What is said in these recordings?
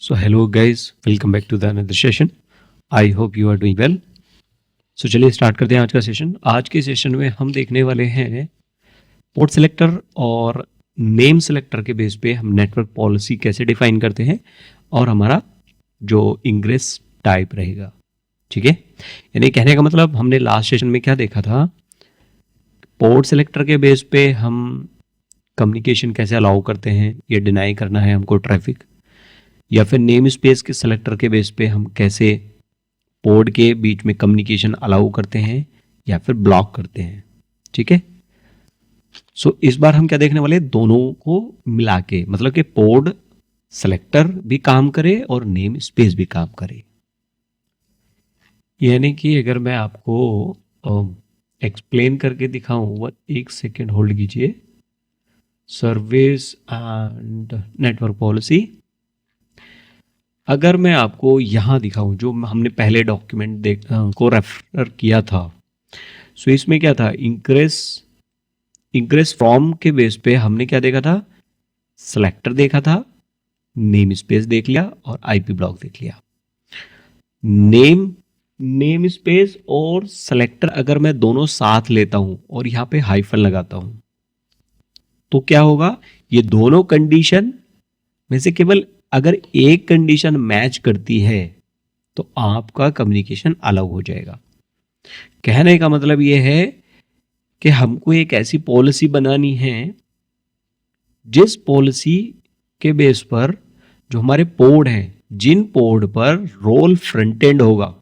So hello guys, welcome back to the another session. I hope you are doing well. So चलिए start करते हैं आज का session. आज के सेशन में हम देखने वाले हैं पोर्ट सिलेक्टर और नेम सिलेक्टर के बेस पे हम नेटवर्क पॉलिसी कैसे डिफाइन करते हैं और हमारा जो इंग्रेस टाइप रहेगा. ठीक है, यानी कहने का मतलब हमने लास्ट सेशन में क्या देखा था, पोर्ट सिलेक्टर के बेस पे हम कम्युनिकेशन कैसे अलाउ करते हैं, ये डिनाई करना है हमको ट्रैफिक, या फिर नेम स्पेस के सेलेक्टर के बेस पे हम कैसे पोर्ट के बीच में कम्युनिकेशन अलाउ करते हैं या फिर ब्लॉक करते हैं. ठीक है, सो इस बार हम क्या देखने वाले, दोनों को मिला के, मतलब कि पोर्ट सेलेक्टर भी काम करे और नेम स्पेस भी काम करे. यानी कि अगर मैं आपको एक्सप्लेन करके दिखाऊं, एक सेकेंड होल्ड कीजिए. सर्विस एंड नेटवर्क पॉलिसी, अगर मैं आपको यहाँ दिखाऊं जो हमने पहले डॉक्यूमेंट को रेफर किया था, सो इसमें क्या था, इंग्रेस फॉर्म के बेस पे हमने क्या देखा था, सेलेक्टर देखा था, नेम स्पेस देख लिया और आईपी ब्लॉक देख लिया. नेम स्पेस और सेलेक्टर अगर मैं दोनों साथ लेता हूं और यहाँ पे हाइफन लगाता हूं तो क्या होगा, ये दोनों कंडीशन में से केवल अगर एक कंडीशन मैच करती है तो आपका कम्युनिकेशन अलग हो जाएगा. कहने का मतलब यह है कि हमको एक ऐसी पॉलिसी बनानी है जिस पॉलिसी के बेस पर जो हमारे पोर्ट हैं, जिन पोर्ट पर रोल फ्रंट एंड होगा,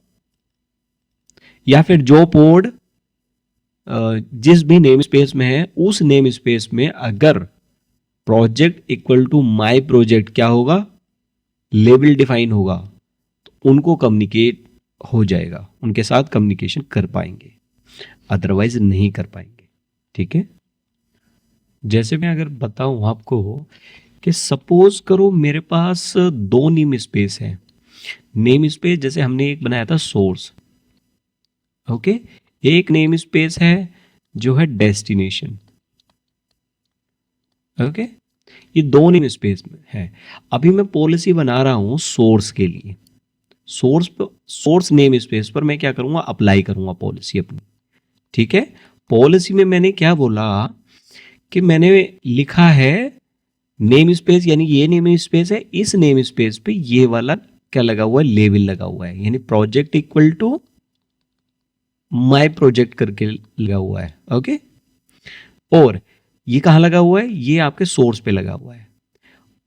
या फिर जो पोर्ट जिस भी नेम स्पेस में है उस नेम स्पेस में अगर project equal to my project क्या होगा, लेवल डिफाइन होगा, तो उनको कम्युनिकेट हो जाएगा, उनके साथ कम्युनिकेशन कर पाएंगे, अदरवाइज नहीं कर पाएंगे. ठीक है, जैसे मैं अगर बताऊं आपको कि सपोज करो मेरे पास दो नेम स्पेस है. नेम स्पेस जैसे हमने एक बनाया था सोर्स, ओके, एक नेम स्पेस है जो है डेस्टिनेशन. ओके, ये दो नेम स्पेस में है. अभी मैं पॉलिसी बना रहा हूं सोर्स के लिए. सोर्स नेम स्पेस पर मैं क्या करूंगा, अप्लाई करूंगा पॉलिसी अपनी. ठीक है, पॉलिसी में मैंने क्या बोला कि मैंने लिखा है नेम स्पेस, यानी ये नेम स्पेस है, इस नेम स्पेस पे ये वाला क्या लगा हुआ है, लेवल लगा हुआ है, यानी project equal to my project करके लगा हुआ है. ओके, और ये कहाँ लगा हुआ है, ये आपके सोर्स पे लगा हुआ है.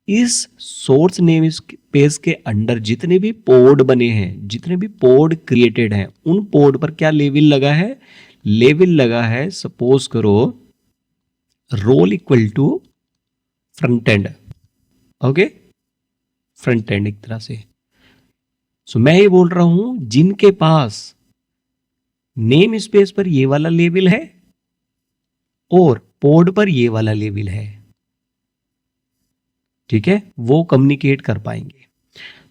इस सोर्स नेम स्पेस के अंदर जितने भी पोर्ट बने हैं, जितने भी पोर्ट क्रिएटेड हैं, उन पोर्ट पर क्या लेवल लगा है, लेवल लगा है सपोज करो role equal to front end. Okay, front end एक तरह से. सो मैं ये बोल रहा हूं जिनके पास नेम स्पेस पर ये वाला लेवल है और पोर्ट पर ये वाला लेवल है, ठीक है, वो कम्युनिकेट कर पाएंगे.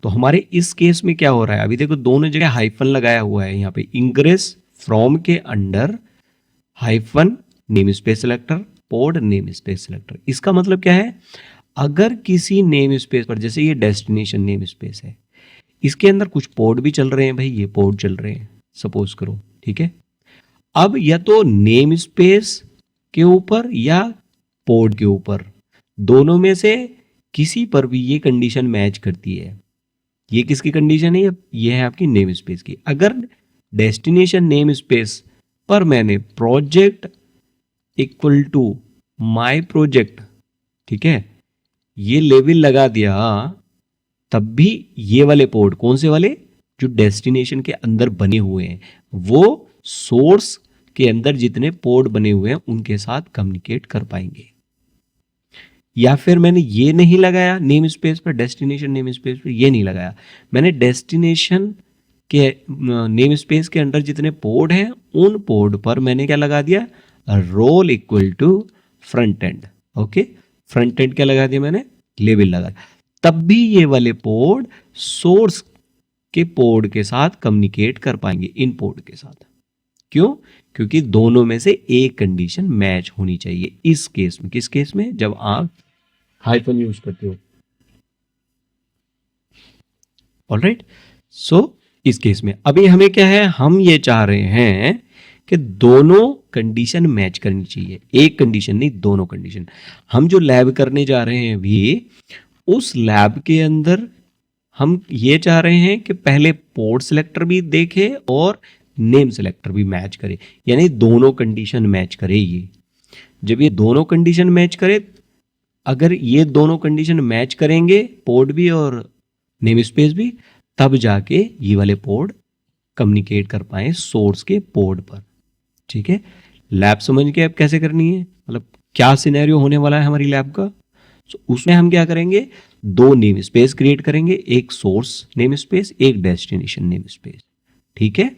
तो हमारे इस केस में क्या हो रहा है, अभी देखो दोनों जगह हाइफन लगाया हुआ है. यहाँ पे इंग्रेस फ्रॉम के under hyphen name space selector, port name space selector. इसका मतलब क्या है, अगर किसी नेम स्पेस पर, जैसे ये डेस्टिनेशन नेम स्पेस है, इसके अंदर कुछ पोर्ट भी चल रहे हैं, भाई ये पोर्ट चल रहे हैं सपोज करो. ठीक है, अब या तो नेम स्पेस के ऊपर या पोर्ट के ऊपर, दोनों में से किसी पर भी ये कंडीशन मैच करती है. ये किसकी कंडीशन है, ये है आपकी नेम स्पेस की. अगर डेस्टिनेशन नेम स्पेस पर मैंने project equal to my project, ठीक है, ये लेवल लगा दिया, तब भी ये वाले पोर्ट, कौन से वाले, जो डेस्टिनेशन के अंदर बने हुए हैं, वो सोर्स के अंदर जितने पोर्ट बने हुए हैं उनके साथ कम्युनिकेट कर पाएंगे. या फिर मैंने ये नहीं लगाया नेम स्पेस पर, डेस्टिनेशन नेम स्पेस पर ये नहीं लगाया, मैंने डेस्टिनेशन के नेम स्पेस के अंदर जितने पोर्ट हैं उन पोर्ट पर मैंने क्या लगा दिया, role equal to front end. Okay, front end क्या लगा दिया मैंने, लेवल लगा. तब भी ये वाले पोर्ट सोर्स के पोर्ट के साथ कम्युनिकेट कर पाएंगे, इन पोर्ट के साथ. क्यों, क्योंकि दोनों में से एक कंडीशन मैच होनी चाहिए. इस केस में, किस केस में, जब आप हाइफन यूज करते हो. ऑलराइट। सो इस केस में अभी हमें क्या है, हम ये चाह रहे हैं कि दोनों कंडीशन मैच करनी चाहिए, एक कंडीशन नहीं, दोनों कंडीशन। हम जो लैब करने जा रहे हैं अभी, उस लैब के अंदर हम ये चाह रहे हैं कि पहले पोर्ट सिलेक्टर भी देखे और नेम सिलेक्टर भी मैच करे, यानी दोनों कंडीशन मैच करे। ये जब ये दोनों कंडीशन मैच करे, अगर ये दोनों कंडीशन मैच करेंगे, पोर्ट भी और नेम स्पेस भी, तब जाके ये वाले पोर्ट कम्युनिकेट कर पाए सोर्स के पोर्ट पर। ठीक है, लैब समझ के अब कैसे करनी है, मतलब क्या सिनेरियो होने वाला है हमारी लैब का। तो उसमें हम क्या करेंगे, दो नेम स्पेस क्रिएट करेंगे, एक सोर्स नेम स्पेस, एक डेस्टिनेशन नेम स्पेस। ठीक है,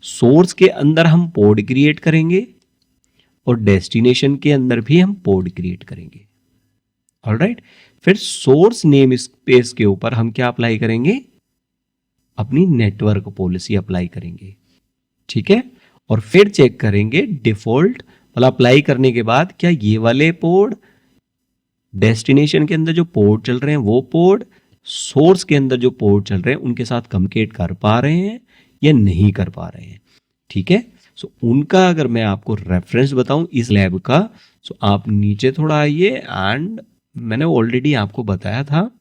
सोर्स के अंदर हम पोर्ट क्रिएट करेंगे और डेस्टिनेशन के अंदर भी हम पोर्ट क्रिएट करेंगे। ऑलराइट, फिर सोर्स नेम स्पेस के ऊपर हम क्या अप्लाई करेंगे, अपनी नेटवर्क पॉलिसी अप्लाई करेंगे। ठीक है, और फिर चेक करेंगे डिफॉल्ट, मतलब अप्लाई करने के बाद क्या ये वाले पोर्ट डेस्टिनेशन के अंदर जो पोर्ट चल रहे हैं वो पोर्ट सोर्स के अंदर जो पोर्ट चल रहे हैं उनके साथ कम्युनिकेट कर पा रहे हैं या नहीं कर पा रहे हैं। ठीक है, सो उनका अगर मैं आपको रेफरेंस बताऊं इस लैब का, सो आप नीचे थोड़ा आइए, एंड मैंने ऑलरेडी आपको बताया था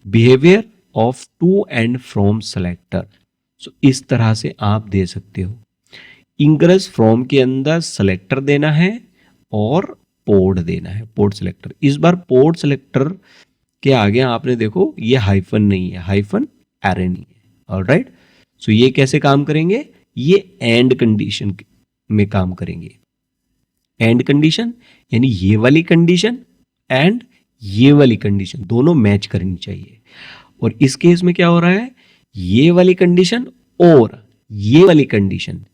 behaviour of to and from selector. So इस तरह से आप दे सकते हो, इंग्रेस फ्रॉम के अंदर सेलेक्टर देना है और पोर्ट देना है, पोर्ट सिलेक्टर। इस बार पोर्ट सिलेक्टर के आगे आपने देखो ये हाइफन नहीं है, हाइफन एरे नहीं है। ऑलराइट, सो ये कैसे काम करेंगे, ये एंड कंडीशन में काम करेंगे। एंड कंडीशन यानी ये वाली कंडीशन एंड ये वाली कंडीशन दोनों मैच करनी चाहिए। और इस केस में क्या हो रहा है, ये वाली कंडीशन और ये वाली कंडीशन,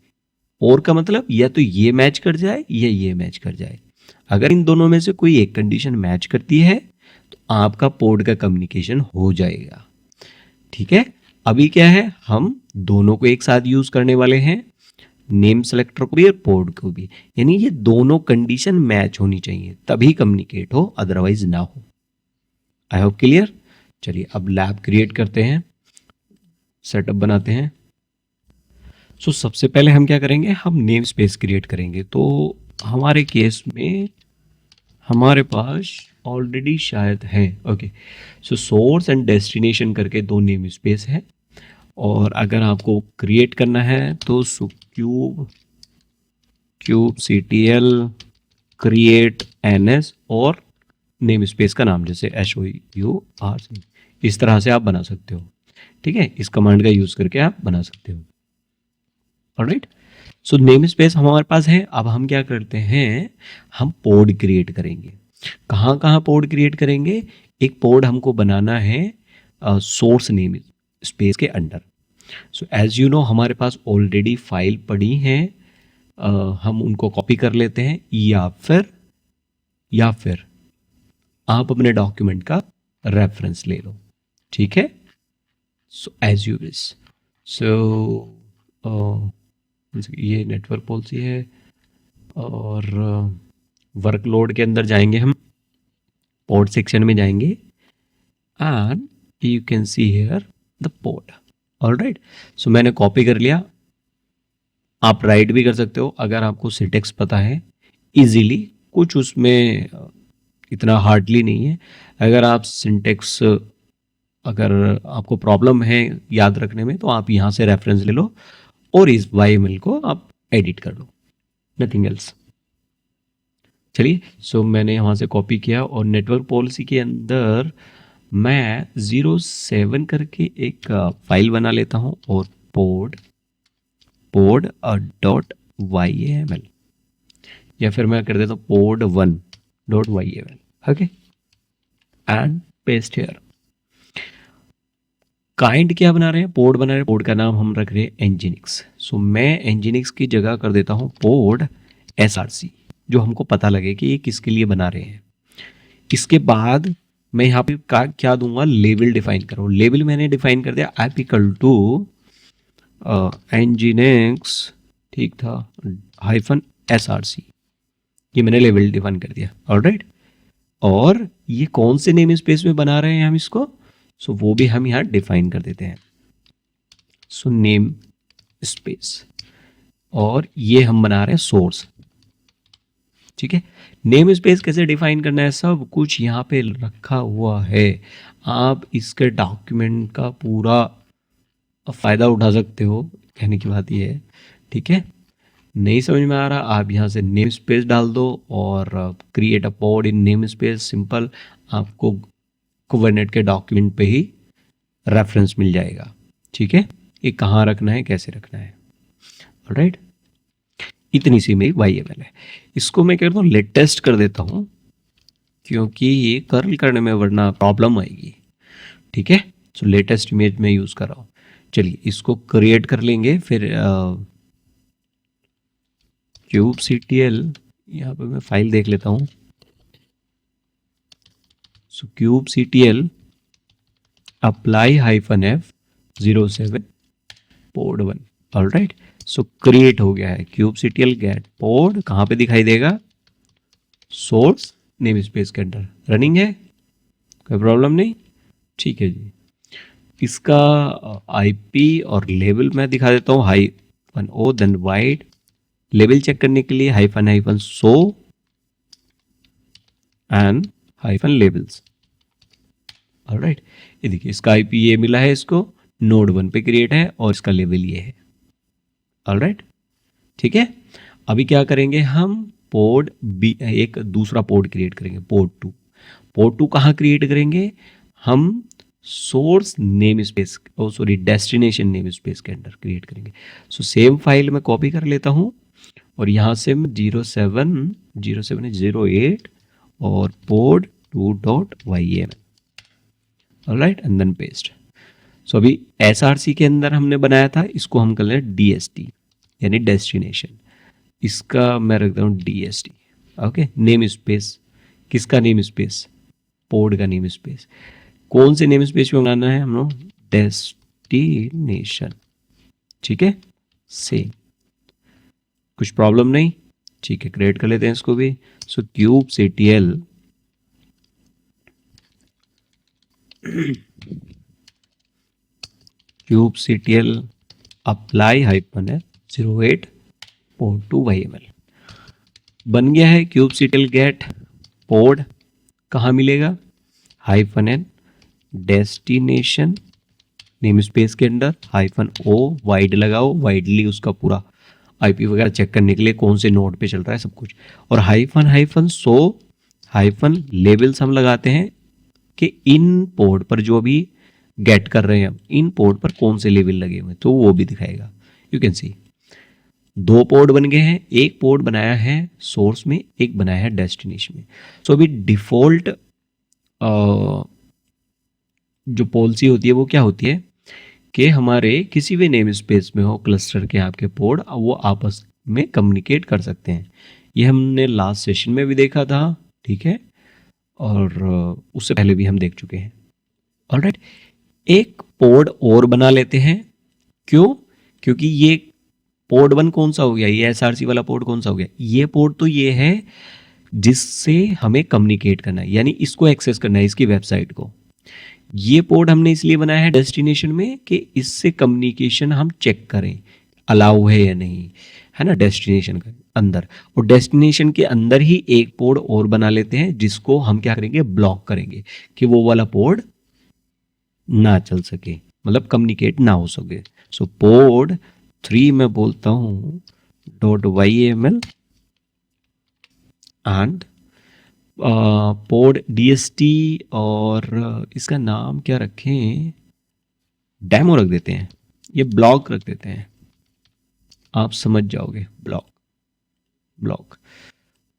और का मतलब या तो ये मैच कर जाए या ये मैच कर जाए। अगर इन दोनों में से कोई एक कंडीशन मैच करती है तो आपका पोर्ट का कम्युनिकेशन हो जाएगा। ठीक है, अभी क्या है, हम दोनों को एक साथ यूज करने वाले हैं, नेम सेलेक्टर को भी और पोर्ट को भी, यानी ये दोनों कंडीशन मैच होनी चाहिए तभी कम्युनिकेट हो, अदरवाइज ना हो। I hope clear. चलिए अब लैब क्रिएट करते हैं, सेटअप बनाते हैं। सो सबसे पहले हम क्या करेंगे, हम नेम स्पेस क्रिएट करेंगे। तो हमारे केस में हमारे पास ऑलरेडी शायद है। Okay, so source and destination करके दो नेम स्पेस है, और अगर आपको क्रिएट करना है तो क्यूब ctl क्रिएट ns और नेम स्पेस का नाम जैसे HOURC, इस तरह से आप बना सकते हो। ठीक है, इस कमांड का यूज करके आप बना सकते हो। ऑलराइट, सो नेम स्पेस हमारे पास है। अब हम क्या करते हैं, हम पोर्ट क्रिएट करेंगे। कहाँ कहाँ पोर्ट क्रिएट करेंगे, एक पोर्ट हमको बनाना है सोर्स नेम स्पेस के under. So as you know हमारे पास ऑलरेडी फाइल पड़ी हैं, हम उनको कॉपी कर लेते हैं, या फिर आप अपने डॉक्यूमेंट का रेफरेंस ले लो। ठीक है, सो एज यू विश। सो ये नेटवर्क पॉलिसी है, और वर्कलोड के अंदर जाएंगे, हम पोर्ट सेक्शन में जाएंगे, and you can see here the port. Alright, so मैंने कॉपी कर लिया। आप राइट भी कर सकते हो अगर आपको सिंटेक्स पता है इजीली, कुछ उसमें इतना हार्डली नहीं है। अगर आप सिंटेक्स, अगर आपको प्रॉब्लम है याद रखने में, तो आप यहाँ से रेफरेंस ले लो और इस YML को आप एडिट कर लो, नथिंग एल्स। चलिए, सो मैंने यहाँ से कॉपी किया, और नेटवर्क पॉलिसी के अंदर मैं 07 करके एक फाइल बना लेता हूँ, और pod.yaml, या फिर मैं कर देता हूँ pod1.yaml। Okay, and paste here. Kind क्या बना रहे हैं, पोर्ट बना रहे हैं, पोर्ट का नाम हम रख रहे हैं nginx। सो मैं nginx की जगह कर देता हूँ पोर्ट src, जो हमको पता लगे कि ये किसके लिए बना रहे हैं। इसके बाद मैं यहाँ पे क्या दूंगा, लेबल डिफाइन करो। लेबल मैंने डिफाइन कर दिया ऐप इक्वल टू nginx, ठीक था, -src, ये मैंने लेबल डिफाइन कर दिया। ऑलराइट, और ये कौन से नेम स्पेस में बना रहे हैं हम इसको, सो वो भी हम यहाँ डिफाइन कर देते हैं। सो नेम स्पेस, और ये हम बना रहे हैं सोर्स। ठीक है, नेम स्पेस कैसे डिफाइन करना है, सब कुछ यहाँ पे रखा हुआ है। आप इसके डॉक्यूमेंट का पूरा फायदा उठा सकते हो, कहने की बात ये है। ठीक है, नहीं समझ में आ रहा, आप यहाँ से नेम स्पेस डाल दो और create a pod in name space, simple, आपको कुबरनेट के डॉक्यूमेंट पे ही रेफरेंस मिल जाएगा। ठीक है, ये कहाँ रखना है, कैसे रखना है। ऑलराइट, इतनी सी मेरी YML है। इसको मैं कहता हूँ लेटेस्ट कर देता हूँ, क्योंकि ये कर्ल करने में वरना प्रॉब्लम आएगी। ठीक है, सो लेटेस्ट इमेज में यूज़ कर रहा हूँ। चलिए इसको क्रिएट कर लेंगे। फिर kubectl, यहाँ पे मैं फाइल देख लेता हूँ। सो kubectl apply-f07 pod 1। ऑलराइट, सो क्रिएट हो गया है kubectl get pod, कहाँ पे दिखाई देगा, सोर्स नेम स्पेस के अंदर रनिंग है, कोई प्रॉब्लम नहीं। ठीक है जी, इसका IP और लेबल मैं दिखा देता हूँ, -o then wide, label check करने के लिए -so एंड -labels। ऑलराइट, ये देखिए इसका IP ये मिला है, इसको नोड 1 पे क्रिएट है और इसका लेवल ये है। ऑलराइट, ठीक है, अभी क्या करेंगे हम, पोड बी, एक दूसरा पोड क्रिएट करेंगे, पोड 2। पोड 2 कहाँ क्रिएट करेंगे हम, source namespace, destination namespace के अंदर क्रिएट करेंगे। सो सेम फाइल में कॉपी कर लेता हूँ और यहाँ से मैं 0708 और pod 2.yml। Alright, and then paste. So अभी SRC के अंदर हमने बनाया था, इसको हम कर लें DST यानी डेस्टिनेशन। इसका मैं रखता हूँ DST। ओके, नेम स्पेस, किसका नेम स्पेस, पोड का नेम स्पेस। कौन से नेम स्पेस में बनाना है हम लोग, डेस्टिनेशन। ठीक है, सेम, कुछ प्रॉब्लम नहीं। ठीक है, क्रिएट कर लेते हैं इसको भी। सो kubectl apply-f08 pod 2.yml बन गया है। kubectl get pod कहाँ मिलेगा, -n डेस्टिनेशन नेम स्पेस के अंदर, -o वाइड लगाओ, वाइडली उसका पूरा IP वगैरह चेक करने के लिए कौन से नोड पे चल रहा है सब कुछ, और -so -labels हम लगाते हैं कि इन पोर्ट पर जो भी गेट कर रहे हैं हम, इन पोर्ट पर कौन से लेवल लगे हुए हैं, तो वो भी दिखाएगा। यू कैन सी 2 पोर्ट बन गए हैं, एक पोर्ट बनाया है सोर्स में, एक बनाया है डेस्टिनेशन में। सो अभी डिफॉल्ट जो पॉलिसी होती है वो क्या होती है कि हमारे किसी भी नेम स्पेस में हो क्लस्टर के आपके पोर्ट, वो आपस में कम्युनिकेट कर सकते हैं। ये हमने लास्ट सेशन में भी देखा था। ठीक है, और उससे पहले भी हम देख चुके हैं। ऑलराइट, एक पोर्ट और बना लेते हैं। क्यों, क्योंकि ये पोर्ट 1 कौन सा हो गया, ये SRC वाला पोर्ट कौन सा हो गया, ये पोर्ट तो ये है जिससे हमें कम्युनिकेट करना है, यानी इसको एक्सेस करना है, इसकी वेबसाइट को। ये पोर्ट हमने इसलिए बनाया है डेस्टिनेशन में कि इससे कम्युनिकेशन हम चेक करें अलाउ है या नहीं, है ना, डेस्टिनेशन के अंदर। और डेस्टिनेशन के अंदर ही एक पोर्ट और बना लेते हैं जिसको हम क्या करेंगे, ब्लॉक करेंगे कि वो वाला पोर्ट ना चल सके, मतलब कम्युनिकेट ना हो सके। सो पोर्ट 3 में बोलता हूँ .yml एंड पोर्ट DST, और इसका नाम क्या रखें, डेमो रख देते हैं, ये ब्लॉक रख देते हैं, आप समझ जाओगे, ब्लॉक।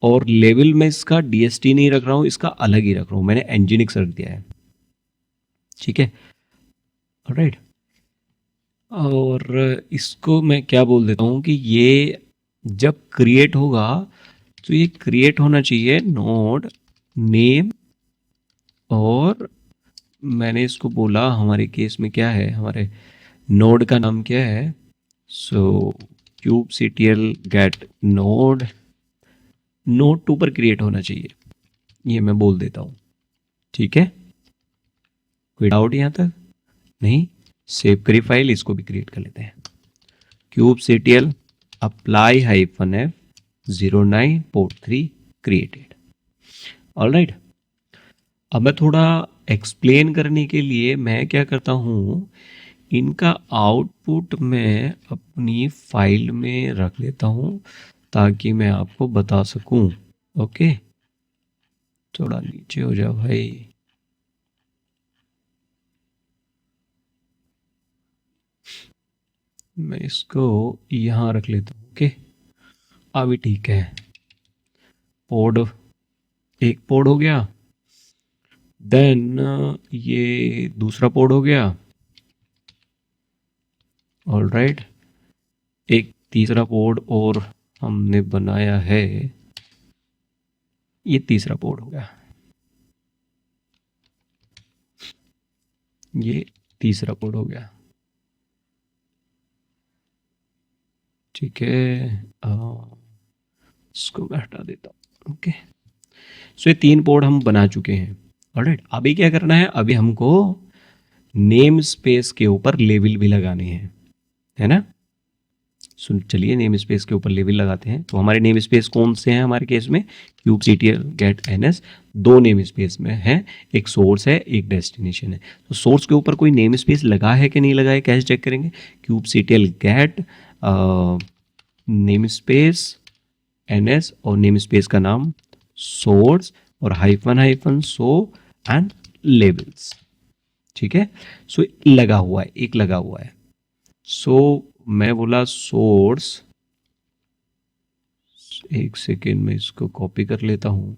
और लेवल में इसका DST नहीं रख रहा हूँ, इसका अलग ही रख रहा हूँ, मैंने Nginx रख दिया है। ठीक है, ऑलराइट, और इसको मैं क्या बोल देता हूँ कि ये जब क्रिएट होगा तो ये क्रिएट होना चाहिए नोड नेम, और मैंने इसको बोला हमारे केस में क्या है, हमारे नोड का नाम क्या है, सो kubectl get node 2 पर क्रिएट होना चाहिए, ये मैं बोल देता हूँ। ठीक है, कोई डाउट यहाँ तक? नहीं? सेव करी फाइल, इसको भी क्रिएट कर लेते हैं। kubectl apply -f 09 port 3 created। Alright, अब मैं थोड़ा एक्सप्लेन करने के लिए मैं क्या करता हूँ, इनका आउटपुट मैं अपनी फाइल में रख लेता हूँ ताकि मैं आपको बता सकूँ। ओके, थोड़ा नीचे हो जाओ भाई। मैं इसको यहाँ रख लेता हूँ। ओके, अभी ठीक है। पोड, एक पोड हो गया, देन ये दूसरा पोड हो गया। ऑलराइट, एक तीसरा पोड और हमने बनाया है, ये तीसरा पोड हो गया, ये तीसरा पोड हो गया। ठीक है, इसको मैं हटा देता हूँ। ओके, सो ये 3 पोड हम बना चुके हैं। ऑलराइट, अभी क्या करना है, अभी हमको नेम स्पेस के ऊपर लेबल भी लगाने हैं, है ना। सुन, चलिए नेम स्पेस के ऊपर लेबल लगाते हैं। तो हमारे नेम स्पेस कौन से हैं हमारे केस में? kubectl get ns, 2 name space में है, एक सोर्स है, एक डेस्टिनेशन है। तो सोर्स के ऊपर कोई नेम स्पेस लगा है कि नहीं लगा है, कैसे चेक करेंगे? kubectl get name space ns और नेम स्पेस का नाम सोर्स और हाइफन सो एंड लेबल्स। ठीक है, सो लगा हुआ है, एक लगा हुआ है। सो मैं बोला सोर्स, एक सेकेंड में इसको कॉपी कर लेता हूं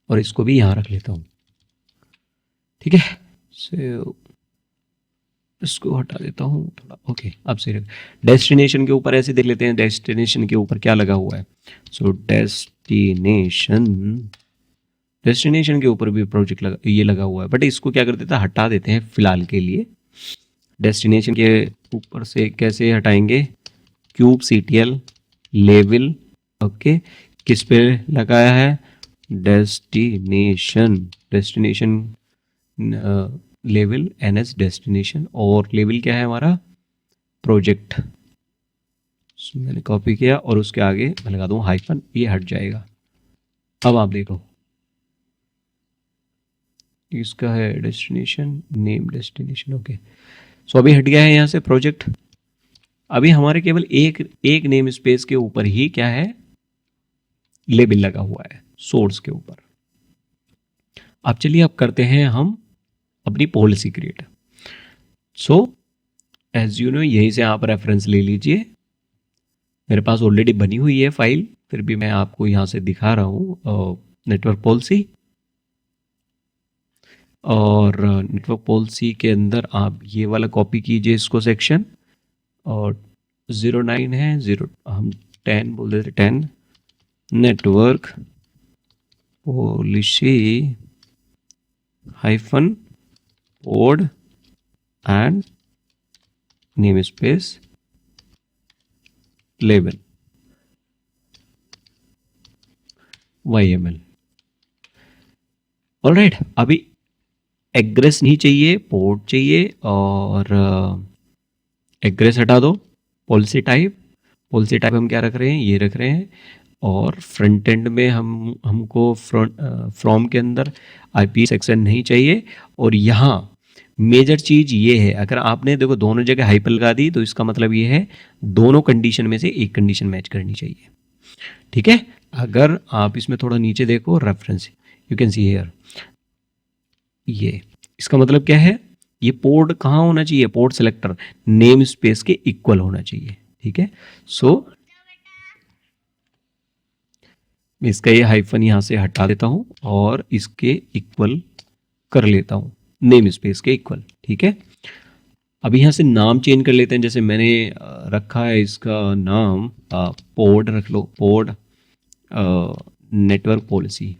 और इसको भी यहां रख लेता हूं। ठीक है, सो इसको हटा देता हूं थोड़ा। ओके, अब से डेस्टिनेशन के ऊपर ऐसे देख लेते हैं, डेस्टिनेशन के ऊपर क्या लगा हुआ है। सो डेस्टिनेशन के ऊपर भी प्रोजेक्ट लगा, ये लगा हुआ है, बट इसको क्या कर देता है, हटा देते हैं फिलहाल के लिए। डेस्टिनेशन के ऊपर से कैसे हटाएंगे? kubectl label. ओके, किस पे लगाया है? डेस्टिनेशन लेबल ns डेस्टिनेशन, और लेबल क्या है हमारा? प्रोजेक्ट। मैंने कॉपी किया और उसके आगे मैं लगा दूं हाइफन, ये हट जाएगा। अब आप देखो, इसका है डेस्टिनेशन नेम डेस्टिनेशन। ओके, सो अभी हट गया है यहाँ से प्रोजेक्ट। अभी हमारे केवल एक नेम स्पेस के ऊपर ही क्या है, लेबल लगा हुआ है, सोर्स के ऊपर। अब चलिए अब करते हैं हम अपनी policy create. So as you know, यहीं से आप रेफरेंस ले लीजिए, मेरे पास ऑलरेडी बनी हुई है फाइल, फिर भी मैं आपको यहाँ से दिखा रहा हूँ नेटवर्क पॉलिसी। और नेटवर्क पॉलिसी के अंदर आप ये वाला कॉपी कीजिए इसको सेक्शन, और 09 है, 0 हम 10 बोल देते, 10 network policy hyphen pod and namespace label YML। Alright, अभी एग्रेस नहीं चाहिए, पोर्ट चाहिए, और एग्रेस हटा दो। पॉलिसी टाइप हम क्या रख रहे हैं, ये रख रहे हैं। और फ्रंट एंड में हमको फ्रॉम के अंदर IP सेक्शन नहीं चाहिए। और यहाँ मेजर चीज़ ये है, अगर आपने देखो दोनों जगह हाइपर लगा दी तो इसका मतलब ये है दोनों कंडीशन में से एक कंडीशन मैच करनी चाहिए। ठीक है, अगर आप इसमें थोड़ा नीचे देखो reference, you can see here, ये इसका मतलब क्या है, ये पोर्ट कहाँ होना चाहिए, पोर्ट सेलेक्टर नेम स्पेस के इक्वल होना चाहिए। ठीक है, सो मैं इसका ये हाइफन यहाँ से हटा देता हूँ और इसके इक्वल कर लेता हूँ, नेम स्पेस के इक्वल। ठीक है, अभी यहाँ से नाम चेंज कर लेते हैं। जैसे मैंने रखा है इसका नाम पोर्ट रख लो, पोर्ट नेटवर्क पॉलिसी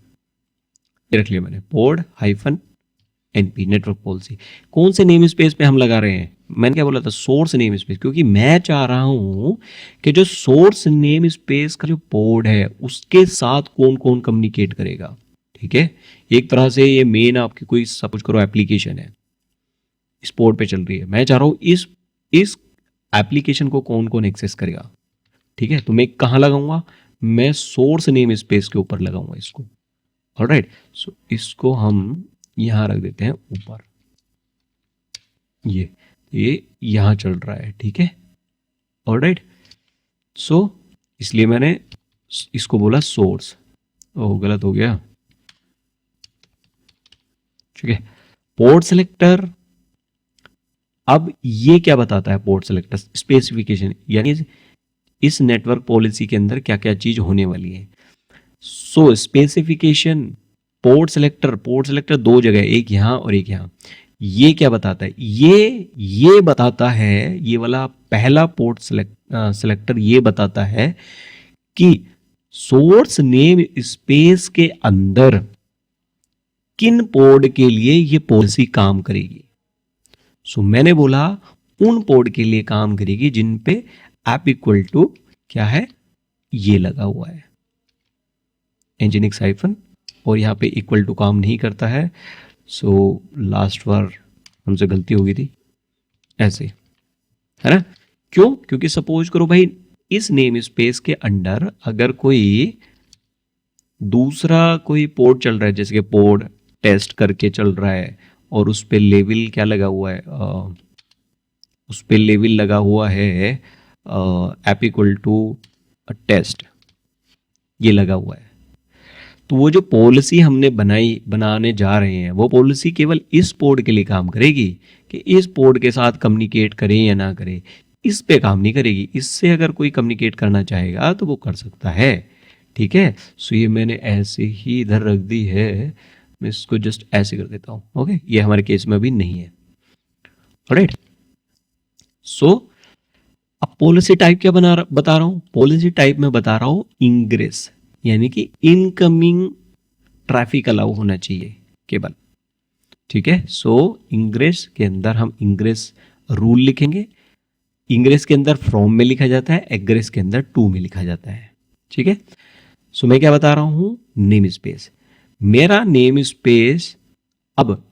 रख लिया मैंने, port hyphen NP network policy. कौन से नेम स्पेस पे हम लगा रहे हैं? मैंने क्या बोला था, सोर्स नेम स्पेस, क्योंकि मैं चाह रहा हूं कि जो सोर्स नेम स्पेस का जो पोर्ट है उसके साथ कौन कौन कम्युनिकेट करेगा। ठीक है, एक तरह से ये मेन आपकी कोई सपोज करो एप्लीकेशन है, इस पोर्ट पे चल रही है, मैं चाह रहा हूँ इस एप्लीकेशन को कौन कौन एक्सेस करेगा, ठीक है। तो मैं कहाँ लगाऊंगा, मैं सोर्स नेम स्पेस के ऊपर लगाऊंगा इसको। ऑलराइट, सो इसको हम यहां रख देते हैं ऊपर, ये यहां चल रहा है, ठीक है। ऑलराइट, सो इसलिए मैंने इसको बोला सोर्स। ओह गलत हो गया, ठीक है। पोर्ट सिलेक्टर, अब ये क्या बताता है पोर्ट सिलेक्टर, स्पेसिफिकेशन, यानी इस नेटवर्क पॉलिसी के अंदर क्या क्या चीज होने वाली है। सो स्पेसिफिकेशन, पोर्ट सिलेक्टर दो जगह, एक यहां और एक यहां। ये क्या बताता है, ये बताता है, ये वाला पहला पोर्ट सिलेक्टर ये बताता है कि सोर्स नेम स्पेस के अंदर किन पोर्ट के लिए ये पॉलिसी काम करेगी। सो मैंने बोला उन पोर्ट के लिए काम करेगी जिन पे ऐप इक्वल टू क्या है, ये लगा हुआ है एनजीनिक्स हाइफन, और यहाँ पे इक्वल टू काम नहीं करता है। सो लास्ट बार हमसे गलती हो गई थी, ऐसे है ना। क्यों, क्योंकि सपोज करो भाई इस नेम स्पेस के अंडर अगर कोई दूसरा कोई पोर्ट चल रहा है, जैसे कि पोर्ट टेस्ट करके चल रहा है और उस पे लेवल क्या लगा हुआ है, उस पे लेवल लगा हुआ है ऐप इक्वल टू टेस्ट, ये लगा हुआ है। तो वो जो पॉलिसी हमने बनाने जा रहे हैं, वो पॉलिसी केवल इस पोर्ट के लिए काम करेगी कि इस पोर्ट के साथ कम्युनिकेट करें या ना करें, इस पे काम नहीं करेगी। इससे अगर कोई कम्युनिकेट करना चाहेगा तो वो कर सकता है, ठीक है। सो ये मैंने ऐसे ही इधर रख दी है, मैं इसको जस्ट ऐसे कर देता हूँ, ओके। ये हमारे केस में अभी नहीं है, ऑलराइट। सो अब पॉलिसी टाइप क्या बता रहा हूं, पॉलिसी टाइप में बता रहा हूं इंग्रेस, यानी कि इनकमिंग ट्रैफिक अलाउ होना चाहिए केवल, ठीक है। सो इंग्रेस के अंदर हम इंग्रेस रूल लिखेंगे, इंग्रेस के अंदर फ्रॉम में लिखा जाता है, एग्रेस के अंदर टू में लिखा जाता है, ठीक है। सो मैं क्या बता रहा हूं, नेम स्पेस, मेरा नेम स्पेस अब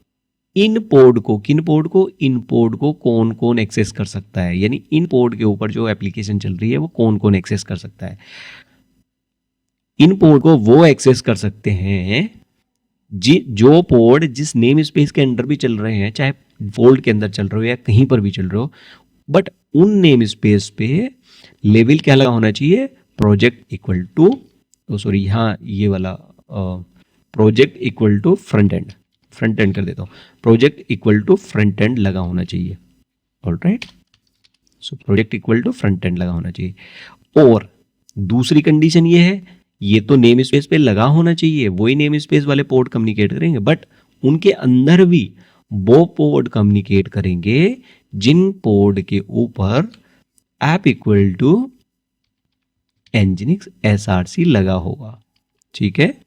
इन पोर्ट को, किन पोर्ट को, इन पोर्ट को कौन कौन एक्सेस कर सकता है, यानी इन पोर्ट के ऊपर जो एप्लीकेशन चल रही है वो कौन कौन एक्सेस कर सकता है। इन पोर्ट को वो एक्सेस कर सकते हैं जो पोर्ट जिस नेम स्पेस के अंदर भी चल रहे हैं, चाहे फोल्ड के अंदर चल रहे हो या कहीं पर भी चल रहे हो, बट उन नेम स्पेस पे लेवल क्या लगा होना चाहिए, प्रोजेक्ट इक्वल टू, सॉरी यहाँ ये वाला project equal to front end कर देता हूँ, project equal to front end लगा होना चाहिए, alright. So project equal to front end लगा होना चाहिए। और दूसरी कंडीशन ये है, ये तो नेम स्पेस पे लगा होना चाहिए, वही नेम स्पेस वाले पोर्ट कम्युनिकेट करेंगे, बट उनके अंदर भी वो पोर्ट कम्युनिकेट करेंगे जिन पोर्ट के ऊपर ऐप इक्वल टू एनजीनिक्स एसआरसी लगा होगा, ठीक है,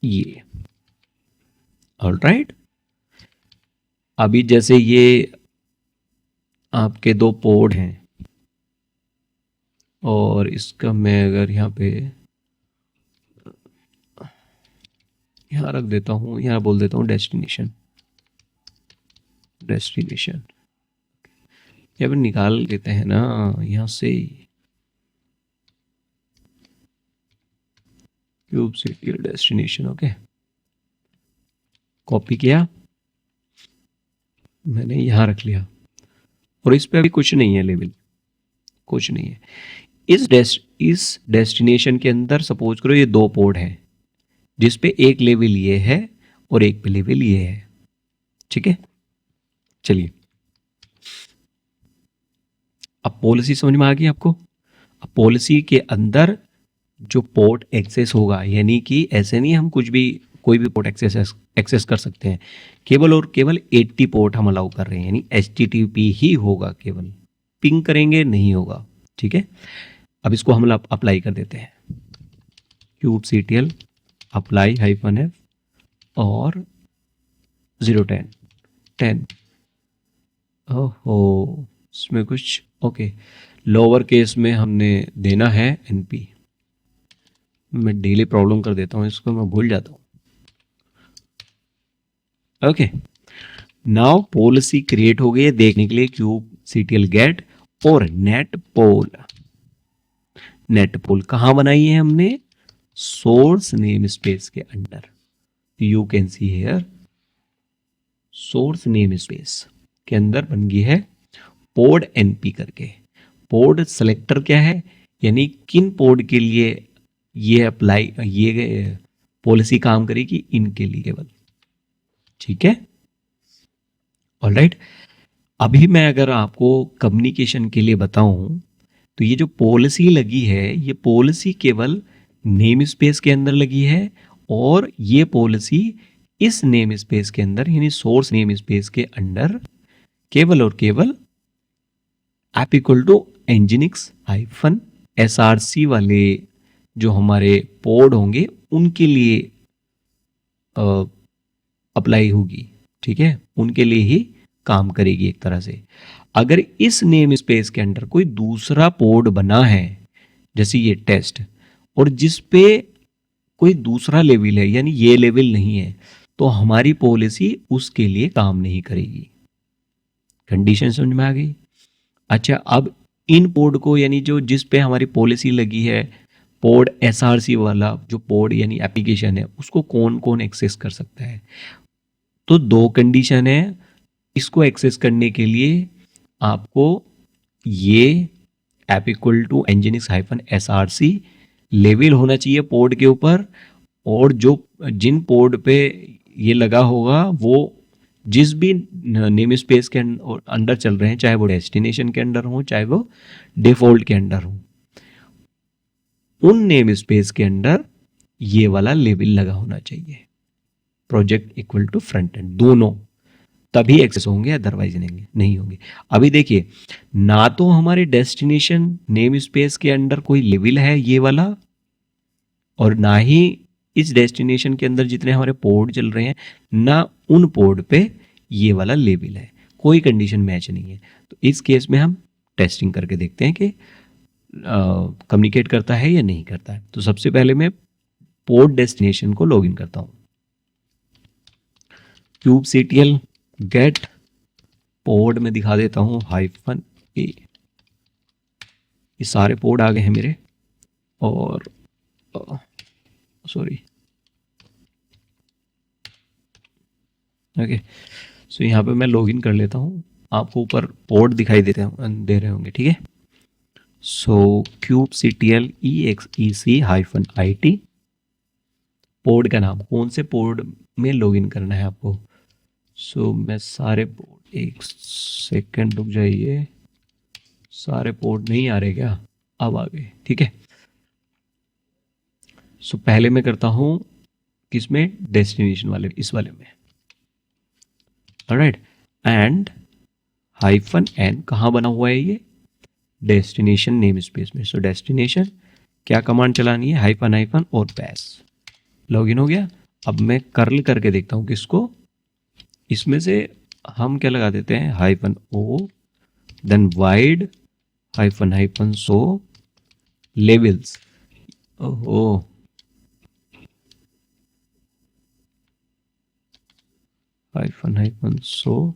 ये, ऑलराइट। अभी जैसे ये आपके दो पोर्ट हैं और इसका मैं अगर यहाँ पे यहाँ रख देता हूँ, यहाँ बोल देता हूँ डेस्टिनेशन, या फिर निकाल लेते हैं ना यहाँ से, kubectl डेस्टिनेशन, ओके। कॉपी किया मैंने, यहाँ रख लिया, और इस पे अभी कुछ नहीं है, लेवल कुछ नहीं है। इस डेस्टिनेशन के अंदर सपोज करो ये दो पोर्ट हैं जिस पे एक लेवल ये है और एक पे लेवल ये है, ठीक है। चलिए अब पॉलिसी समझ में आ गई आपको। अब पॉलिसी के अंदर जो पोर्ट एक्सेस होगा, यानी कि ऐसे नहीं हम कुछ भी कोई भी पोर्ट एक्सेस कर सकते हैं, केवल और केवल 80 पोर्ट हम अलाउ कर रहे हैं, यानी HTTP ही होगा, केवल पिंग करेंगे नहीं होगा, ठीक है। अब इसको हम अप्लाई कर देते हैं, kubectl अप्लाई -f और 010 ओहो इसमें कुछ, ओके, लोअर केस में हमने देना है NP। मैं डेली प्रॉब्लम कर देता हूँ इसको, मैं भूल जाता हूँ, ओके, नाउ पॉलिसी क्रिएट हो गई है देखने के लिए kubectl गेट और नेट पोल कहां बनाई है हमने? सोर्स नेम स्पेस के under. You can see here source namespace के अंदर बन गई है पोड एनपी करके। पोड सेलेक्टर क्या है, यानी किन पोड के लिए ये अप्लाई, ये पॉलिसी काम करेगी, इनके लिए केवल। ठीक है, ऑलराइट। अभी मैं अगर आपको कम्युनिकेशन के लिए बताऊं तो ये जो पॉलिसी लगी है, ये पॉलिसी केवल नेम स्पेस के अंदर लगी है, और ये पॉलिसी इस नेम स्पेस के अंदर यानी सोर्स नेम स्पेस के अंदर केवल और केवल ऐप इक्वल टू nginx-src वाले जो हमारे पोड होंगे उनके लिए अप्लाई होगी। ठीक है, उनके लिए ही काम करेगी एक तरह से। अगर इस नेम स्पेस के अंदर कोई दूसरा पोड बना है, जैसे ये टेस्ट, और जिस पे कोई दूसरा लेवल है यानी ये लेवल नहीं है, तो हमारी पॉलिसी उसके लिए काम नहीं करेगी। कंडीशन समझ में आ गई? अच्छा, अब इन पोड को यानी जो जिस पे हमारी पॉलिसी लगी है, पोड एसआरसी वाला जो पोड यानी एप्लीकेशन है, उसको कौन कौन एक्सेस कर सकता है? तो दो कंडीशन है इसको एक्सेस करने के लिए। आपको ये app equal to nginx-src level होना चाहिए पोड के ऊपर, और जो जिन पोड पे ये लगा होगा वो जिस भी नेम स्पेस के अंडर चल रहे हैं, चाहे वो डेस्टिनेशन के अंडर हो चाहे वो डिफॉल्ट के अंडर हो, उन नेम स्पेस के अंडर ये वाला लेबल लगा होना चाहिए, project equal to front end, दोनों, तभी एक्सेस होंगे, अदरवाइज नहीं होंगे। अभी देखिए, ना तो हमारे डेस्टिनेशन नेम स्पेस के अंडर कोई लेवल है ये वाला, और ना ही इस डेस्टिनेशन के अंदर जितने हमारे पोर्ट चल रहे हैं, ना उन पोर्ट पे ये वाला लेबल है, कोई कंडीशन मैच नहीं है। तो इस केस में हम टेस्टिंग करके देखते हैं कि कम्युनिकेट करता है या नहीं करता है। तो सबसे पहले मैं पोर्ट डेस्टिनेशन को लॉगिन करता हूँ, kubectl गेट पोर्ट में दिखा देता हूँ -a। ये सारे पोर्ट आ गए हैं मेरे, और सॉरी, ओके। सो यहाँ पे मैं लॉगिन कर लेता हूँ, आपको ऊपर पोर्ट दिखाई दे रहे होंगे। ठीक है, सो kubectl exec-it, पोर्ट का नाम, कौन से पोर्ट में लॉगिन करना है आपको। सो मैं सारे पोर्ट, एक सेकंड रुक जाइए, सारे पोर्ट नहीं आ रहे क्या? अब आ गए, ठीक है। सो पहले मैं करता हूँ किसमें, डेस्टिनेशन वाले, इस वाले में, ऑलराइट। एंड -n कहाँ बना हुआ है ये, डेस्टिनेशन नेम स्पेस में। सो डेस्टिनेशन क्या कमांड चलानी है, -, और पैस। लॉगिन हो गया। अब मैं कर्ल करके देखता हूँ किसको, इसमें से हम क्या लगा देते हैं, -o, then wide -so levels. ओहो, -so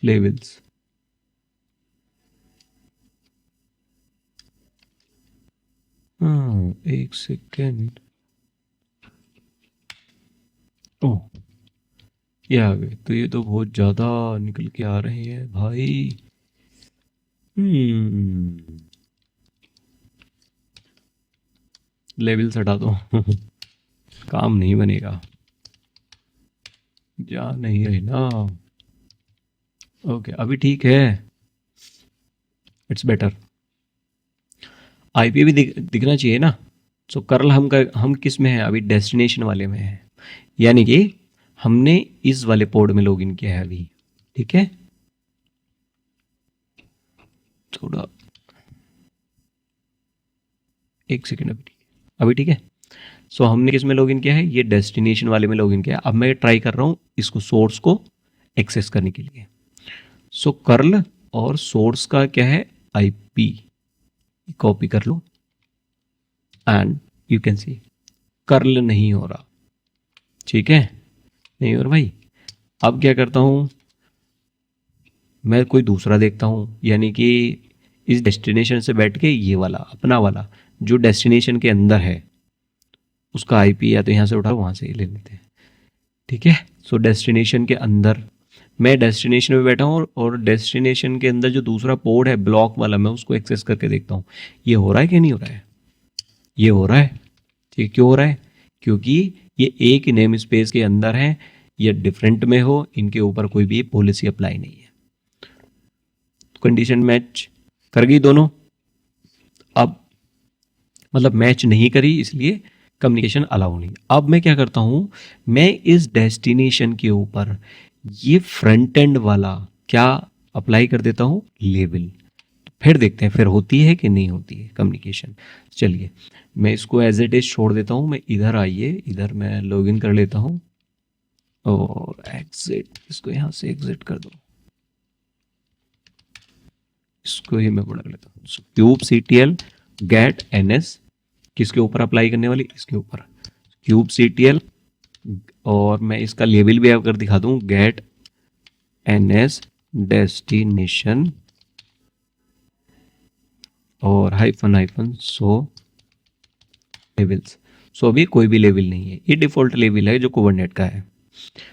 लेवल्स। एक सेकेंड, ओह ये आ गए। तो ये तो बहुत ज़्यादा निकल के आ रहे हैं भाई। लेवल्स हटा दो काम नहीं बनेगा, जा नहीं रही ना। ओके, अभी ठीक है, इट्स बेटर। आईपी भी दिखना चाहिए ना। सो कर्ल हम किस में है अभी, डेस्टिनेशन वाले में है, यानी कि हमने इस वाले पोर्ट में लॉगिन किया है अभी। ठीक है, थोड़ा एक सेकेंड, अभी ठीक है। सो हमने किस में लॉगिन किया है, ये डेस्टिनेशन वाले में लॉगिन किया है। अब मैं ट्राई कर रहा हूँ इसको, सोर्स को एक्सेस करने के लिए। सो कर्ल और सोर्स का क्या है, आईपी, कॉपी कर लो, and you can see curl नहीं हो रहा। ठीक है, नहीं और भाई, अब क्या करता हूँ, मैं कोई दूसरा देखता हूँ, यानी कि इस डेस्टिनेशन से बैठ के ये वाला अपना वाला जो डेस्टिनेशन के अंदर है उसका आईपी या तो यहाँ से उठाओ वहाँ से ही ले लेते हैं। ठीक है, सो डेस्टिनेशन के अंदर मैं डेस्टिनेशन में बैठा हूँ और डेस्टिनेशन के अंदर जो दूसरा पोर्ट है ब्लॉक वाला, मैं उसको एक्सेस करके देखता हूँ ये हो रहा है कि नहीं हो रहा है। ये हो रहा है। ठीक, क्यों हो रहा है? क्योंकि ये एक नेम स्पेस के अंदर है, ये डिफरेंट में हो, इनके ऊपर कोई भी पॉलिसी अप्लाई नहीं है। कंडीशन मैच कर गई दोनों। अब मतलब मैच नहीं करी इसलिए कम्युनिकेशन अलाउ नहीं। अब मैं क्या करता हूं, मैं इस डेस्टिनेशन के ऊपर ये फ्रंट एंड वाला क्या अप्लाई कर देता हूं, लेबल। फिर देखते हैं फिर होती है कि नहीं होती है कम्युनिकेशन। चलिए मैं इसको एज इट इज छोड़ देता हूं। मैं इधर आइए, इधर मैं लॉगिन कर लेता हूं और एग्जिट, इसको यहां से एग्जिट कर दो, इसको ही मैं बड़ा लेता हूँ। क्यूब CTL गेट NS किसके ऊपर अप्लाई करने वाली, इसके ऊपर क्यूब CTL, और मैं इसका लेबल भी अगर दिखा दूं गेट NS डेस्टिनेशन और हाइफन सो लेवल्स। सो अभी कोई भी लेवल नहीं है, ये डिफॉल्ट लेवल है जो कुबरनेट का है।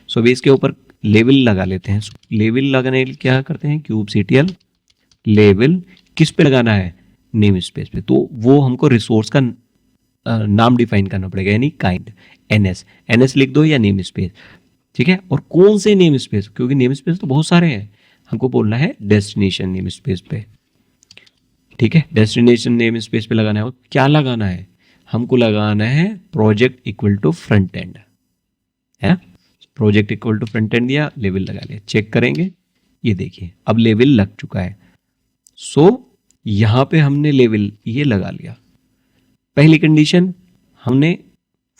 सो अभी इसके ऊपर लेवल लगा लेते हैं। लेवल लगाने के लिए क्या करते हैं, क्यूब CTL लेवल किस पे लगाना है, नेम स्पेस पे। तो वो हमको रिसोर्स का नाम डिफाइन करना पड़ेगा, यानी काइंड NS लिख दो या नेम स्पेस। ठीक है, और कौन से नेम स्पेस, क्योंकि नेम स्पेस तो बहुत सारे हैं, हमको बोलना है डेस्टिनेशन नेम स्पेस पे। ठीक है, डेस्टिनेशन नेम स्पेस पे लगाना है। और क्या लगाना है, हमको लगाना है project equal to front end है। Project equal to front end दिया, लेवल लगा लिया, चेक करेंगे। ये देखिए अब लेवल लग चुका है। सो यहां पे हमने लेवल ये लगा लिया, पहली कंडीशन हमने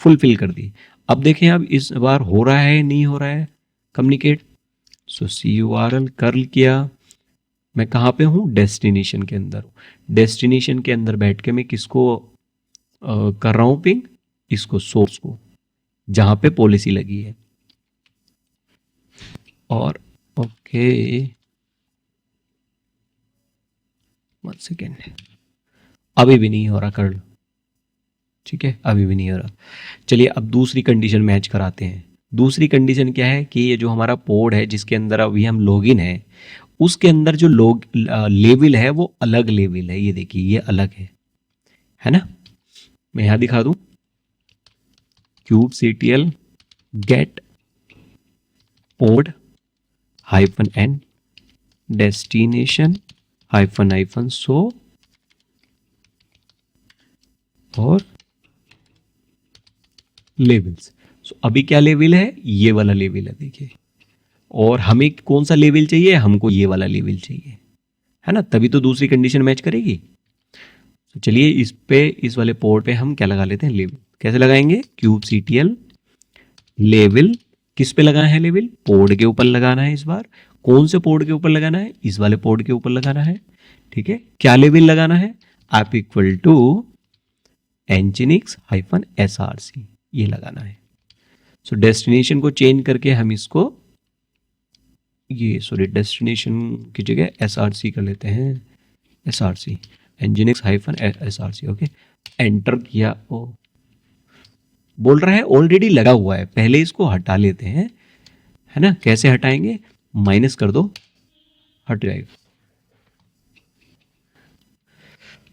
फुलफिल कर दी। अब देखें अब इस बार हो रहा है नहीं हो रहा है कम्युनिकेट। सो CURL कर्ल किया, मैं कहाँ पे हूँ, डेस्टिनेशन के अंदर हूँ। डेस्टिनेशन के अंदर बैठ के मैं किसको कर रहा हूँ पिंग, इसको सोर्स को जहाँ पे पॉलिसी लगी है। और ओके 1 सेकेंड, अभी भी नहीं हो रहा कर्ल। ठीक है, अभी भी नहीं हो रहा। चलिए अब दूसरी कंडीशन मैच कराते हैं। दूसरी कंडीशन क्या है कि ये जो हमारा पोर्ट है जिसके अंदर अभी हम लॉगिन है, उसके अंदर जो लेवल है वो अलग लेवल है। ये देखिए ये अलग है ना। मैं यहां दिखा दूं, kube CTL get port -n destination -, so और लेवल्स। सो अभी क्या लेवल है, ये वाला लेवल है देखिए। और हमें कौन सा लेवल चाहिए, हमको ये वाला लेवल चाहिए, है ना, तभी तो दूसरी कंडीशन मैच करेगी। तो चलिए इस पे, इस वाले पोर्ट पे हम क्या लगा लेते हैं, लेवल। कैसे लगाएंगे, क्यूब CTL लेवल किस पे लगाना है, लेवल पोर्ट के ऊपर लगाना है। इस बार कौन से पोर्ट के ऊपर लगाना है, इस वाले पोर्ट के ऊपर लगाना है। ठीक है, क्या लेवल लगाना है, आप इक्वल टू nginx-src ये लगाना है। सो डेस्टिनेशन को चेंज करके हम इसको ये डेस्टिनेशन की जगह SRC कर लेते हैं, SRC nginx-src। ओके, एंटर किया। ओ बोल रहा है ऑलरेडी लगा हुआ है, पहले इसको हटा लेते हैं, है ना। कैसे हटाएंगे, माइनस कर दो, हट जाएगा।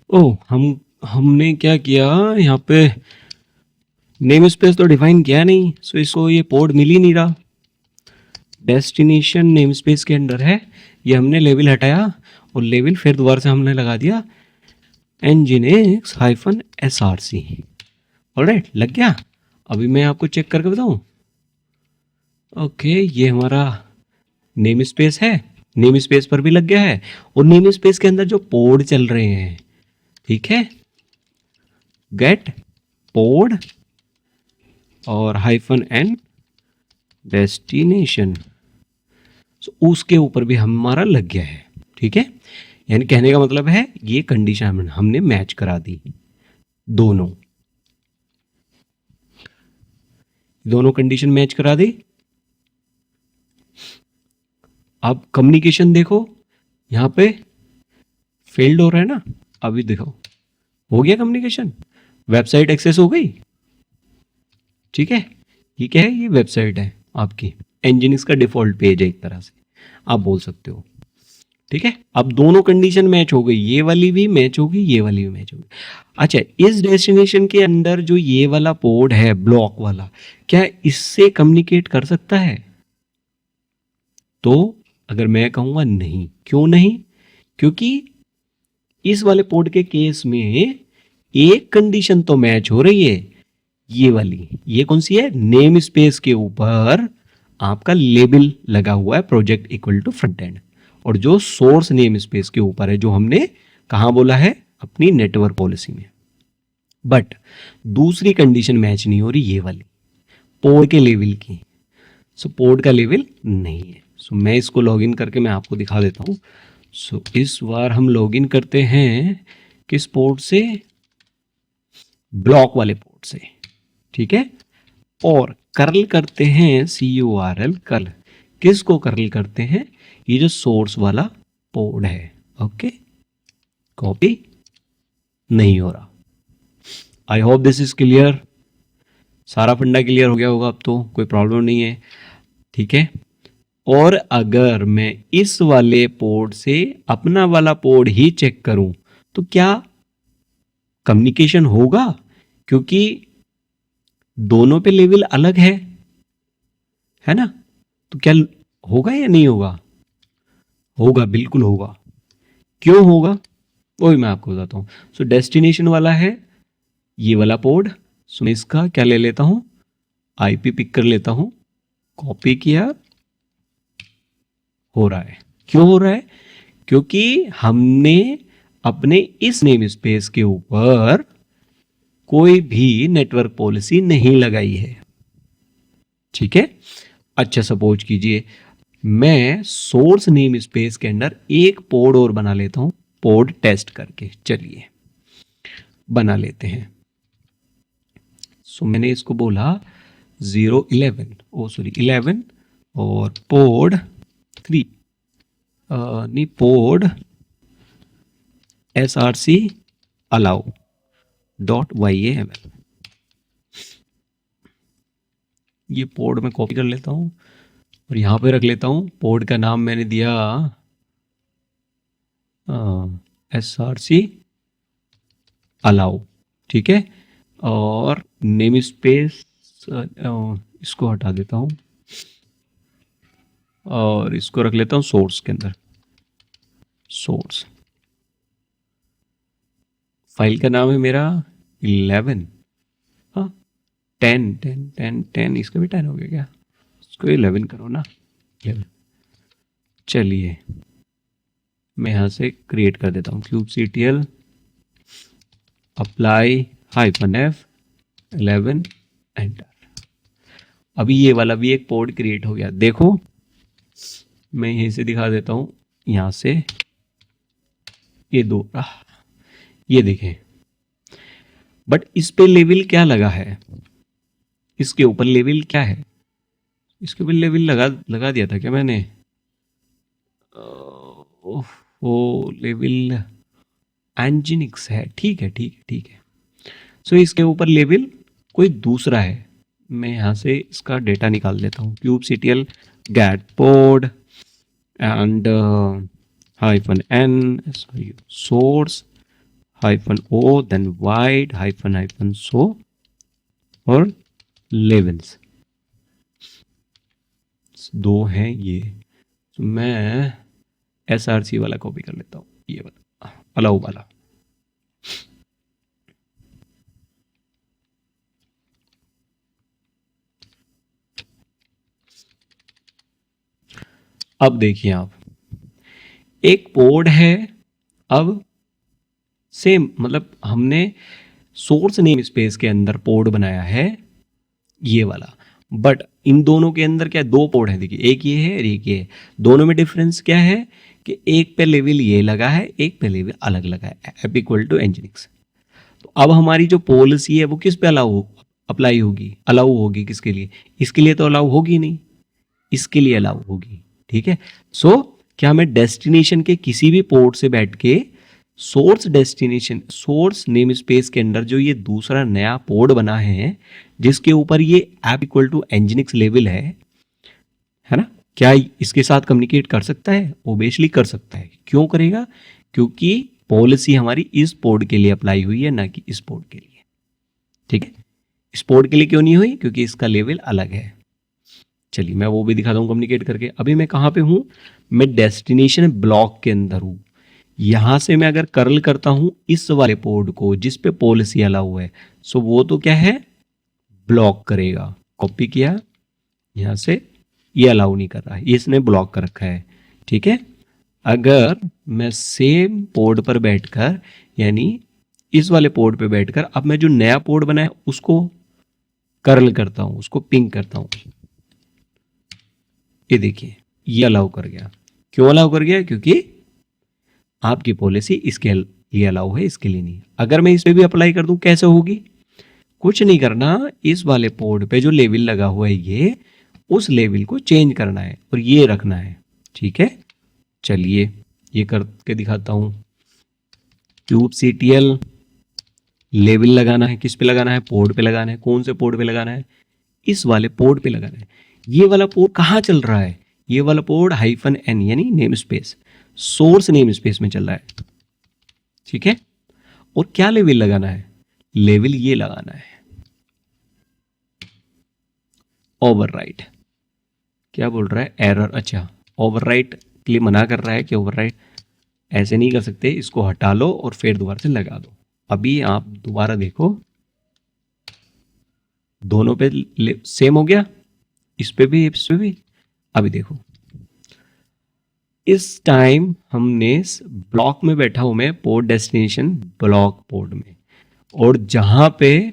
ओ हमने क्या किया, यहाँ पे नेम स्पेस तो डिफाइन किया नहीं, सो इसको ये पोर्ट मिल ही नहीं रहा। डेस्टिनेशन नेम स्पेस के अंदर है, ये हमने लेवल हटाया और लेवल फिर दोबारा से हमने लगा दिया nginx-src। ऑलराइट, लग गया। अभी मैं आपको चेक करके बताऊं। ओके, ये हमारा नेम स्पेस है, नेम स्पेस पर भी लग गया है, और नेम स्पेस के अंदर जो पोर्ट चल रहे हैं, ठीक है, गेट पोर्ट और -n डेस्टिनेशन, उसके ऊपर भी हमारा लग गया है। ठीक है, यानी कहने का मतलब है ये कंडीशन हमने मैच करा दी, दोनों कंडीशन मैच करा दी। अब कम्युनिकेशन देखो, यहाँ पे फेल्ड हो रहा है ना, अभी देखो हो गया कम्युनिकेशन, वेबसाइट एक्सेस हो गई। ठीक है, ये क्या है, ये वेबसाइट है आपकी, Nginx का डिफॉल्ट पेज है एक तरह से आप बोल सकते हो। ठीक है, अब दोनों कंडीशन मैच हो गई, ये वाली भी मैच होगी, ये वाली भी मैच होगी। अच्छा, इस डेस्टिनेशन के अंदर जो ये वाला पोर्ट है ब्लॉक वाला, क्या इससे कम्युनिकेट कर सकता है? तो अगर मैं कहूंगा नहीं, क्यों नहीं? क्योंकि इस वाले पोर्ट के केस में एक कंडीशन तो मैच हो रही है, ये वाली, ये कौन सी है, नेम स्पेस के ऊपर आपका लेबल लगा हुआ है project equal to front end, और जो सोर्स नेम स्पेस के ऊपर है, जो हमने कहां बोला है अपनी नेटवर्क पॉलिसी में। बट दूसरी कंडीशन मैच नहीं हो रही, ये वाली पोर्ट के लेवल की। सो पोर्ट का लेवल नहीं है। सो मैं इसको लॉगिन करके मैं आपको दिखा देता हूं। सो इस बार हम लॉगिन करते हैं किस पोर्ट से, ब्लॉक वाले पोर्ट से। ठीक है, और कर्ल करते हैं CURL कर्ल, किसको कर्ल करते हैं, ये जो सोर्स वाला पोर्ट है। ओके, कॉपी नहीं हो रहा। I hope this is clear, सारा फंडा क्लियर हो गया होगा, अब तो कोई प्रॉब्लम नहीं है। ठीक है, और अगर मैं इस वाले पोर्ट से अपना वाला पोर्ट ही चेक करूं तो क्या कम्युनिकेशन होगा? क्योंकि दोनों पे लेवल अलग है ना, तो क्या होगा या नहीं होगा? होगा, बिल्कुल होगा। क्यों होगा, वही मैं आपको बताता हूं। सो डेस्टिनेशन वाला है ये वाला पोर्ट, सो मैं इसका क्या ले लेता हूं, IP पिक कर लेता हूं, कॉपी किया, हो रहा है। क्यों हो रहा है? क्योंकि हमने अपने इस नेम स्पेस के ऊपर कोई भी नेटवर्क पॉलिसी नहीं लगाई है। ठीक है, अच्छा सपोज कीजिए मैं सोर्स नेम स्पेस के अंदर एक पोर्ट और बना लेता हूं, पोर्ट टेस्ट करके, चलिए बना लेते हैं। सो मैंने इसको बोला 11 और पोर्ट 3, नहीं पोर्ट src allow .yaml, ये पोर्ट में कॉपी कर लेता हूं और यहां पे रख लेता हूं। पोर्ट का नाम मैंने दिया src allow। ठीक है, और नेम स्पेस इसको हटा देता हूं और इसको रख लेता हूं सोर्स के अंदर। सोर्स फाइल का नाम है मेरा 11, हाँ 10, इसका भी 10 हो गया क्या, इसको 11 करो ना, 11। चलिए मैं यहाँ से क्रिएट कर देता हूँ kubectl अप्लाई -f 11 एंटर। अभी ये वाला भी एक पोर्ट क्रिएट हो गया, देखो मैं यहीं से दिखा देता हूँ, यहाँ से ये दो, ये देखें। बट इस पे लेवल क्या लगा है, इसके ऊपर लेवल क्या है, इसके ऊपर लेवल लगा दिया था क्या मैंने, वो लेवल Nginx है। ठीक है ठीक है ठीक है। सो इसके ऊपर लेवल कोई दूसरा है, मैं यहाँ से इसका डेटा निकाल देता हूँ, kubectl get pod and -n source -o then void -so और levels दो हैं ये। तो मैं src वाला कॉपी कर लेता हूँ, ये वाला अलाउ वाला। अब देखिए आप, एक पोर्ट है, अब सेम मतलब हमने सोर्स नेम स्पेस के अंदर पोर्ट बनाया है ये वाला, बट इन दोनों के अंदर क्या दो पोर्ट है, देखिए एक ये है और एक ये है। दोनों में डिफरेंस क्या है कि एक पे लेवल ये लगा है, एक पे लेवल अलग लगा है, एप इक्वल टू Nginx। तो अब हमारी जो पॉलिसी है वो किस पे अप्लाई होगी, अलाउ होगी किसके लिए, इसके लिए तो अलाउ होगी नहीं, इसके लिए अलाउ होगी। ठीक है। सो क्या मैं डेस्टिनेशन के किसी भी पोर्ट से बैठ के सोर्स नेम स्पेस के अंदर जो ये दूसरा नया पोर्ट बना है जिसके ऊपर ये app equal to nginx level है ना, क्या इसके साथ कम्युनिकेट कर सकता है? ओबियसली कर सकता है। क्यों करेगा? क्योंकि पॉलिसी हमारी इस पोर्ट के लिए अप्लाई हुई है, ना कि इस पोर्ट के लिए। ठीक है, इस पोर्ट के लिए क्यों नहीं हुई? क्योंकि इसका लेवल अलग है। चलिए मैं वो भी दिखाता हूँ कम्युनिकेट करके। अभी मैं कहाँ पे हूँ? मैं डेस्टिनेशन ब्लॉक के अंदर हूँ। यहां से मैं अगर कर्ल करता हूं इस वाले पोर्ट को जिस पे पॉलिसी अलाउ है, सो वो तो क्या है, ब्लॉक करेगा। कॉपी किया, यहां से ये अलाउ नहीं कर रहा है, इसने ब्लॉक कर रखा है। ठीक है, अगर मैं सेम पोर्ट पर बैठकर, यानी इस वाले पोर्ट पे बैठकर, अब मैं जो नया पोर्ट बनाया उसको कर्ल करता हूं, उसको पिंग करता हूं, ये देखिए ये अलाउ कर गया। क्यों अलाउ कर गया? क्योंकि आपकी पॉलिसी इसके लिए अलाउ है, इसके लिए नहीं। अगर मैं इस पे भी अप्लाई कर दूं कैसे होगी? कुछ नहीं करना, इस वाले पोर्ट पे जो लेवल लगा हुआ है ये, उस लेवल को चेंज करना है और ये रखना है। ठीक है, चलिए ये करके दिखाता हूं। kubectl लेवल लगाना है, किस पे लगाना है? पोर्ट पे लगाना है। कौन से पोर्ट पे लगाना है? इस वाले पोर्ट पे लगाना है। ये वाला पोर्ट कहाँ चल रहा है? ये वाला पोर्ट -n यानी name space, source namespace में चल रहा है। ठीक है, और क्या लेवल लगाना है? लेवल ये लगाना है, ओवरराइट। क्या बोल रहा है? एरर। अच्छा, ओवरराइट के लिए मना कर रहा है कि ओवरराइट ऐसे नहीं कर सकते, इसको हटा लो और फिर दोबारा से लगा दो। अभी आप दोबारा देखो, दोनों पे सेम हो गया, इस पे भी इस पे भी। अभी देखो, इस टाइम हमने ब्लॉक में बैठा हूं मैं, पोर्ट डेस्टिनेशन ब्लॉक पोर्ट में, और जहां पे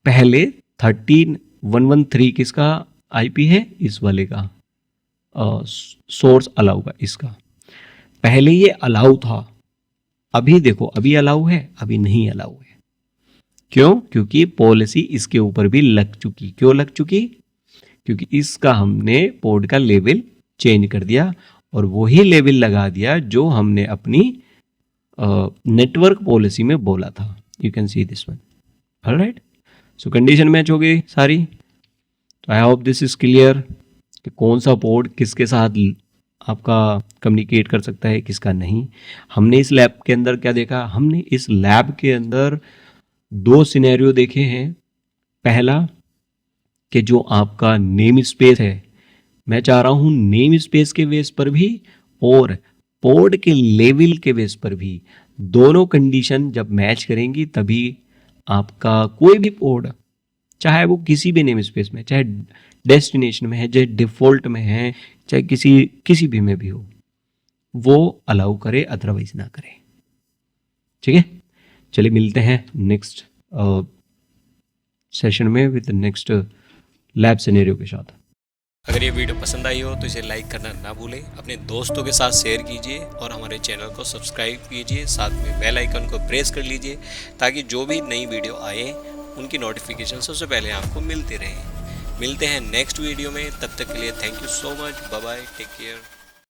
पहले 13113 किसका आईपी है? इस वाले का, सोर्स अलाउ का। इसका पहले ये अलाउ था, अभी देखो अभी अलाउ है, अभी नहीं अलाउ है। क्यों? क्योंकि पॉलिसी इसके ऊपर भी लग चुकी। क्यों लग चुकी? क्योंकि इसका हमने पोर्ट का लेवल चेंज कर दिया और वही लेवल लगा दिया जो हमने अपनी नेटवर्क पॉलिसी में बोला था। You can see this one. Alright, so condition match हो गई सारी। तो I hope this is clear कि कौन सा पोर्ट किसके साथ आपका कम्युनिकेट कर सकता है, किसका नहीं। हमने इस लैब के अंदर क्या देखा? हमने इस लैब के अंदर दो सिनेरियो देखे हैं। पहला कि जो आपका नेम स्पेस है, मैं चाह रहा हूं नेम स्पेस के बेस पर भी और पोर्ट के लेवल के बेस पर भी, दोनों कंडीशन जब मैच करेंगी तभी आपका कोई भी पोर्ट, चाहे वो किसी भी नेम स्पेस में, चाहे डेस्टिनेशन में है, चाहे डिफॉल्ट में है, चाहे किसी भी में भी हो, वो अलाउ करे, अदरवाइज ना करे। ठीक है, चलिए मिलते हैं नेक्स्ट सेशन में विद नेक्स्ट लैब सिनेरियो के साथ। अगर ये वीडियो पसंद आई हो तो इसे लाइक करना ना भूलें, अपने दोस्तों के साथ शेयर कीजिए और हमारे चैनल को सब्सक्राइब कीजिए, साथ में बेल आइकन को प्रेस कर लीजिए ताकि जो भी नई वीडियो आए उनकी नोटिफिकेशन सबसे पहले आपको मिलते रहें। मिलते हैं नेक्स्ट वीडियो में, तब तक के लिए thank you so much, bye bye, take care.